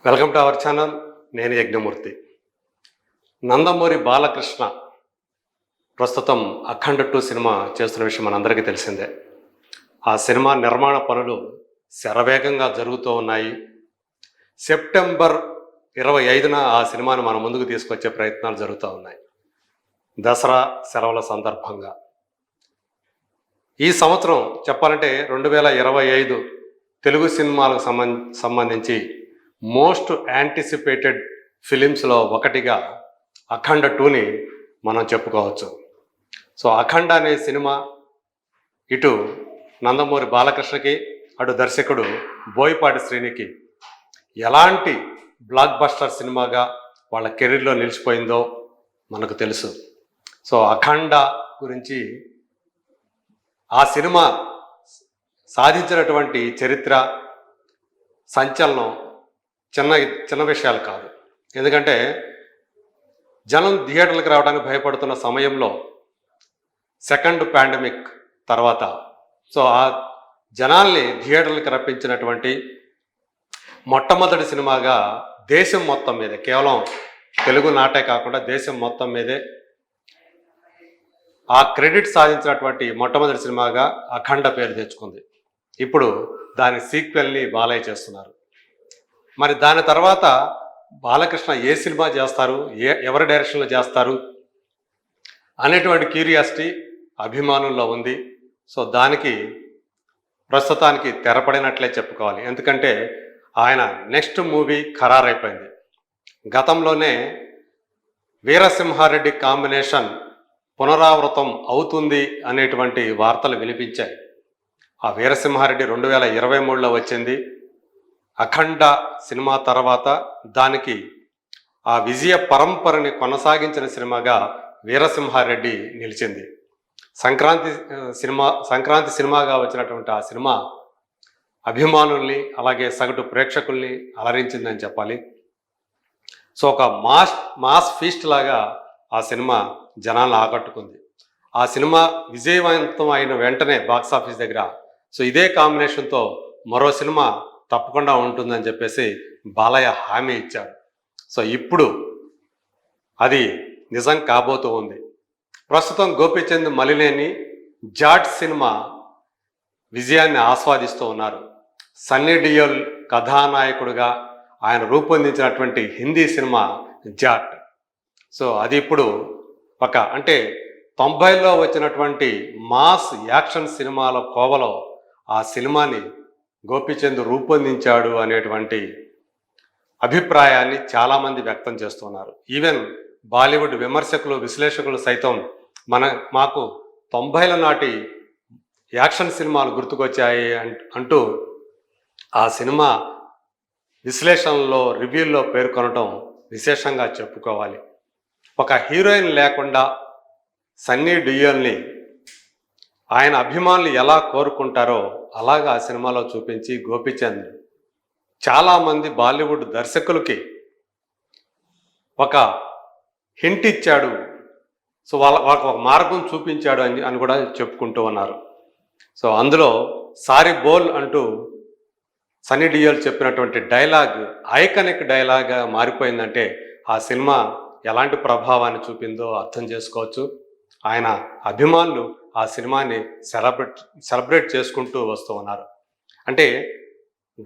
Welcome to our channel. నేను యజ్ఞమూర్తి. నందమూరి బాలకృష్ణ ప్రస్తుతం అఖండ 2 cinema చేస్తున్న విషయం మనందరికీ తెలిసిందే. ఆ సినిమా నిర్మాణ పనులు శరవేగంగా జరుగుతూ ఉన్నాయి. సెప్టెంబర్ 25న ఆ సినిమాను మన ముందుకు తీసుకొచ్చే ప్రయత్నాలు జరుగుతూ ఉన్నాయి, దసరా సెలవుల సందర్భంగా. ఈ సంవత్సరం చెప్పాలంటే 2025 తెలుగు సినిమాలకు సంబంధించి మోస్ట్ యాంటిసిపేటెడ్ ఫిలిమ్స్లో ఒకటిగా అఖండ 2ని మనం చెప్పుకోవచ్చు. సో అఖండ అనే సినిమా ఇటు నందమూరి బాలకృష్ణకి, అటు దర్శకుడు బోయపాటి శ్రీనికి ఎలాంటి బ్లాక్ బస్టర్ సినిమాగా వాళ్ళ కెరీర్లో నిలిచిపోయిందో మనకు తెలుసు. సో అఖండ గురించి, ఆ సినిమా సాధించినటువంటి చరిత్ర, సంచలనం చిన్న విషయాలు కాదు. ఎందుకంటే జనం థియేటర్లకు రావడానికి భయపడుతున్న సమయంలో, సెకండ్ పాండమిక్ తర్వాత, సో ఆ జనాల్ని థియేటర్లకు రప్పించినటువంటి మొట్టమొదటి సినిమాగా దేశం మొత్తం మీదే, కేవలం తెలుగు నాటే కాకుండా దేశం మొత్తం మీదే ఆ క్రెడిట్ సాధించినటువంటి మొట్టమొదటి సినిమాగా అఖండ పేరు తెచ్చుకుంది. ఇప్పుడు దాని సీక్వెల్ని బాలయ్య చేస్తున్నారు. మరి దాని తర్వాత బాలకృష్ణ ఏ సినిమా చేస్తారు, ఎవరి డైరెక్షన్లో చేస్తారు అనేటువంటి క్యూరియాసిటీ అభిమానుల్లో ఉంది. సో దానికి ప్రస్తుతానికి తెరపడినట్లే చెప్పుకోవాలి. ఎందుకంటే ఆయన నెక్స్ట్ మూవీ ఖరారైపోయింది. గతంలోనే వీరసింహారెడ్డి కాంబినేషన్ పునరావృతం అవుతుంది అనేటువంటి వార్తలు వినిపించాయి. ఆ వీరసింహారెడ్డి 2023లో వచ్చింది. అఖండ సినిమా తర్వాత దానికి ఆ విజయ పరంపరని కొనసాగించిన సినిమాగా వీరసింహారెడ్డి నిలిచింది. సంక్రాంతి సినిమాగా వచ్చినటువంటి ఆ సినిమా అభిమానుల్ని, అలాగే సగటు ప్రేక్షకుల్ని అలరించిందని చెప్పాలి. సో ఒక మాస్ ఫీస్ట్ లాగా ఆ సినిమా జనాలను ఆకట్టుకుంది. ఆ సినిమా విజయవంతం అయిన వెంటనే బాక్సాఫీస్ దగ్గర, సో ఇదే కాంబినేషన్తో మరో సినిమా తప్పకుండా ఉంటుందని చెప్పేసి బాలయ్య హామీ ఇచ్చాడు. సో ఇప్పుడు అది నిజం కాబోతూ ఉంది. ప్రస్తుతం గోపీచంద్ మలినేని జాట్ సినిమా విజయాన్ని ఆస్వాదిస్తూ ఉన్నారు. సన్నీ డియోల్ కథానాయకుడిగా ఆయన రూపొందించినటువంటి హిందీ సినిమా జాట్. సో అది ఇప్పుడు అంటే 90లో వచ్చినటువంటి మాస్ యాక్షన్ సినిమాల కోవలో ఆ సినిమాని గోపీచంద్ రూపొందించాడు అనేటువంటి అభిప్రాయాన్ని చాలామంది వ్యక్తం చేస్తున్నారు. ఈవెన్ బాలీవుడ్ విమర్శకులు, విశ్లేషకులు సైతం మాకు 90ల నాటి యాక్షన్ సినిమాలు గుర్తుకొచ్చాయి అంటూ ఆ సినిమా విశ్లేషణలో, రివ్యూల్లో పేర్కొనడం విశేషంగా చెప్పుకోవాలి. ఒక హీరోయిన్ లేకుండా సన్నీ డియోల్ని ఆయన అభిమానులు ఎలా కోరుకుంటారో అలాగా ఆ సినిమాలో చూపించి గోపీచంద్ చాలామంది బాలీవుడ్ దర్శకులకి ఒక హింట్ ఇచ్చాడు. సో వాళ్ళకు ఒక మార్గం చూపించాడు అని కూడా చెప్పుకుంటూ ఉన్నారు. సో అందులో సారీ బోల్ అంటూ సన్నీ డియోల్ చెప్పినటువంటి డైలాగ్ ఐకానిక్ డైలాగ్గా మారిపోయిందంటే ఆ సినిమా ఎలాంటి ప్రభావాన్ని చూపిందో అర్థం చేసుకోవచ్చు. ఆయన అభిమానులు ఆ సినిమాని సెలబ్రేట్ చేసుకుంటూ వస్తూ ఉన్నారు. అంటే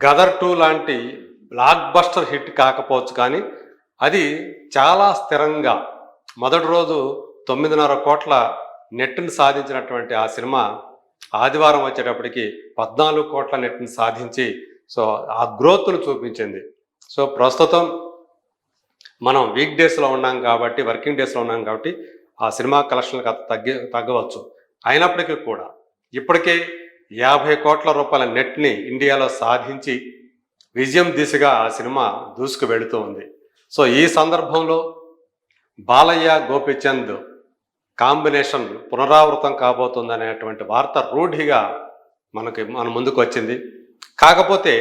గదర్ 2 లాంటి బ్లాక్ బస్టర్ హిట్ కాకపోవచ్చు, కానీ అది చాలా స్థిరంగా మొదటి రోజు 9.5 కోట్ల నెట్ని సాధించినటువంటి ఆ సినిమా ఆదివారం వచ్చేటప్పటికి 14 కోట్ల నెట్ని సాధించి, సో ఆ గ్రోత్ను చూపించింది. సో ప్రస్తుతం మనం వీక్ డేస్లో ఉన్నాం కాబట్టి, వర్కింగ్ డేస్లో ఉన్నాం కాబట్టి ఆ సినిమా కలెక్షన్లకు తగ్గవచ్చు. అయినప్పటికీ కూడా ఇప్పటికే 50 కోట్ల రూపాయల నెట్ని ఇండియాలో సాధించి విజయం దిశగా ఆ సినిమా దూసుకు వెళుతూ ఉంది. సో ఈ సందర్భంలో బాలయ్య గోపీచంద్ కాంబినేషన్ పునరావృతం కాబోతుందనేటువంటి వార్త రూఢిగా మన ముందుకు వచ్చింది. కాకపోతే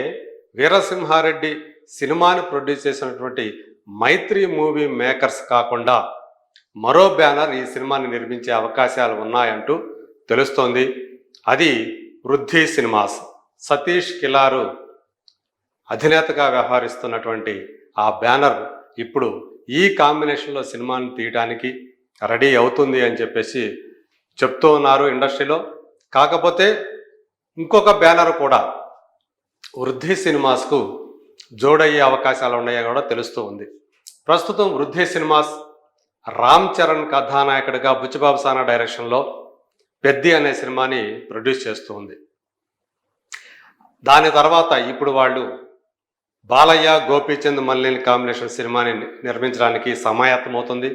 వీరసింహారెడ్డి సినిమాని ప్రొడ్యూస్ చేసినటువంటి మైత్రి మూవీ మేకర్స్ కాకుండా మరో బ్యానర్ ఈ సినిమాని నిర్మించే అవకాశాలు ఉన్నాయంటూ తెలుస్తోంది. అది వృద్ధి సినిమాస్. సతీష్ కిలారు అధినేతగా వ్యవహరిస్తున్నటువంటి ఆ బ్యానర్ ఇప్పుడు ఈ కాంబినేషన్లో సినిమాని తీయడానికి రెడీ అవుతుంది అని చెప్పేసి చెప్తూ ఉన్నారు ఇండస్ట్రీలో. కాకపోతే ఇంకొక బ్యానర్ కూడా వృద్ధి సినిమాస్కు జోడయ్యే అవకాశాలు ఉన్నాయో కూడా తెలుస్తూ ఉంది. ప్రస్తుతం వృద్ధి సినిమాస్ రామ్ చరణ్ కథానాయకుడిగా బుచ్చిబాబు సానా డైరెక్షన్లో పెద్ది అనే సినిమాని ప్రొడ్యూస్ చేస్తూ ఉంది. దాని తర్వాత ఇప్పుడు వాళ్ళు బాలయ్య గోపీచంద్ మల్లిని కాంబినేషన్ సినిమాని నిర్మించడానికి సమాయత్తమవుతుంది.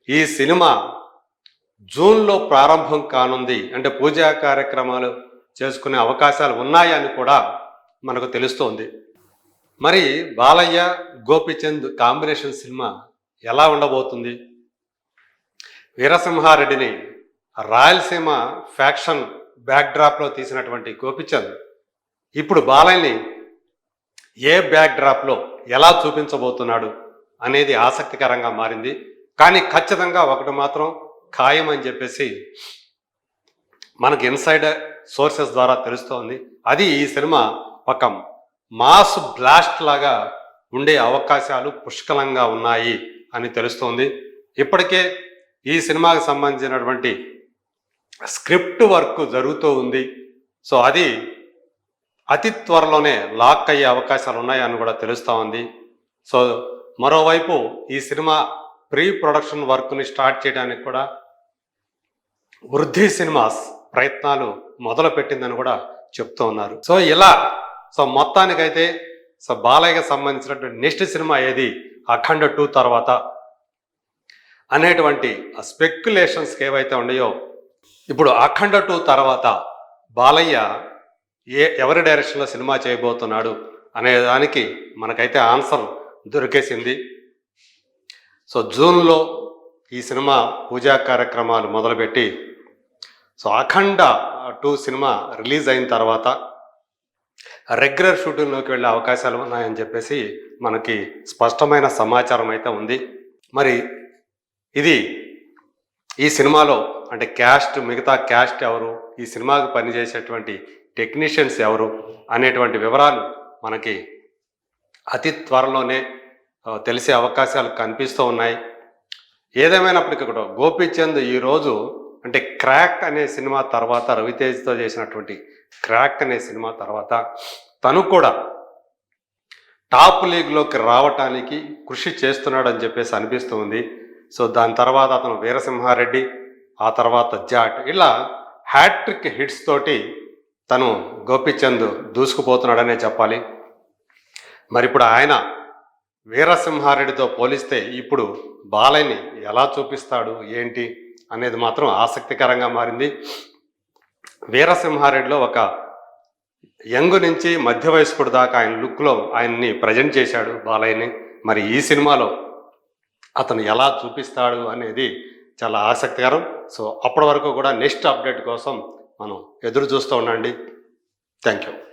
ఈ సినిమా జూన్లో ప్రారంభం కానుంది, అంటే పూజా కార్యక్రమాలు చేసుకునే అవకాశాలు ఉన్నాయని కూడా మనకు తెలుస్తోంది. మరి బాలయ్య గోపీచంద్ కాంబినేషన్ సినిమా ఎలా ఉండబోతుంది? వీరసింహారెడ్డిని రాయలసీమ ఫ్యాక్షన్ బ్యాక్డ్రాప్లో తీసినటువంటి గోపీచంద్ ఇప్పుడు బాలయ్యని ఏ బ్యాక్డ్రాప్లో ఎలా చూపించబోతున్నాడు అనేది ఆసక్తికరంగా మారింది. కానీ ఖచ్చితంగా ఒకటి మాత్రం ఖాయం అని చెప్పేసి మనకు ఇన్సైడర్ సోర్సెస్ ద్వారా తెలుస్తోంది. అది ఈ సినిమా ఒక మాస్ బ్లాస్ట్ లాగా ఉండే అవకాశాలు పుష్కలంగా ఉన్నాయి అని తెలుస్తోంది. ఇప్పటికే ఈ సినిమాకి సంబంధించినటువంటి స్క్రిప్ట్ వర్క్ జరుగుతూ ఉంది. సో అది అతి త్వరలోనే లాక్ అయ్యే అవకాశాలు ఉన్నాయని కూడా తెలుస్తూ ఉంది. సో మరోవైపు ఈ సినిమా ప్రీ ప్రొడక్షన్ వర్క్ని స్టార్ట్ చేయడానికి కూడా వృద్ధి సినిమాస్ ప్రయత్నాలు మొదలు పెట్టిందని కూడా చెప్తూ ఉన్నారు. సో మొత్తానికైతే బాలయ్యకి సంబంధించినటువంటి నెక్స్ట్ సినిమా ఏది, అఖండ 2 తర్వాత అనేటువంటి స్పెక్యులేషన్స్కి ఏవైతే ఉన్నాయో, ఇప్పుడు అఖండ 2 తర్వాత బాలయ్య ఎవరి డైరెక్షన్లో సినిమా చేయబోతున్నాడు అనే దానికి మనకైతే ఆన్సర్ దొరికేసింది. సో జూన్లో ఈ సినిమా పూజా కార్యక్రమాలు మొదలుపెట్టి అఖండ 2 సినిమా రిలీజ్ అయిన తర్వాత రెగ్యులర్ షూటింగ్లోకి వెళ్ళే అవకాశాలు ఉన్నాయని చెప్పేసి మనకి స్పష్టమైన సమాచారం అయితే ఉంది. మరి ఈ సినిమాలో అంటే మిగతా క్యాస్ట్ ఎవరు, ఈ సినిమాకి పనిచేసేటువంటి టెక్నీషియన్స్ ఎవరు అనేటువంటి వివరాలు మనకి అతి త్వరలోనే తెలిసే అవకాశాలు కనిపిస్తూ ఉన్నాయి. ఏదేమైనప్పటికీ కూడా గోపీచంద్ ఈరోజు అంటే క్రాక్ అనే సినిమా తర్వాత, రవితేజ్తో చేసినటువంటి క్రాక్ అనే సినిమా తర్వాత తను కూడా టాప్ లీగ్లోకి రావటానికి కృషి చేస్తున్నాడు అని చెప్పేసి అనిపిస్తూ ఉంది. సో దాని తర్వాత అతను వీరసింహారెడ్డి, ఆ తర్వాత జాట్, ఇలా హ్యాట్రిక్ హిట్స్ తోటి తను గోపీచంద్ దూసుకుపోతున్నాడనే చెప్పాలి. మరి ఇప్పుడు ఆయన వీరసింహారెడ్డితో పోలిస్తే ఇప్పుడు బాలయ్యని ఎలా చూపిస్తాడు ఏంటి అనేది మాత్రం ఆసక్తికరంగా మారింది. వీరసింహారెడ్డిలో ఒక యంగ్ నుంచి మధ్య వయస్కుడు దాకా ఆయన లుక్లో ఆయన్ని ప్రజెంట్ చేశాడు బాలయ్యని. మరి ఈ సినిమాలో అతను ఎలా చూపిస్తాడు అనేది చాలా ఆసక్తికరం. సో అప్పటి వరకు కూడా నెక్స్ట్ అప్డేట్ కోసం మనం ఎదురు చూస్తూ ఉండండి. Thank you.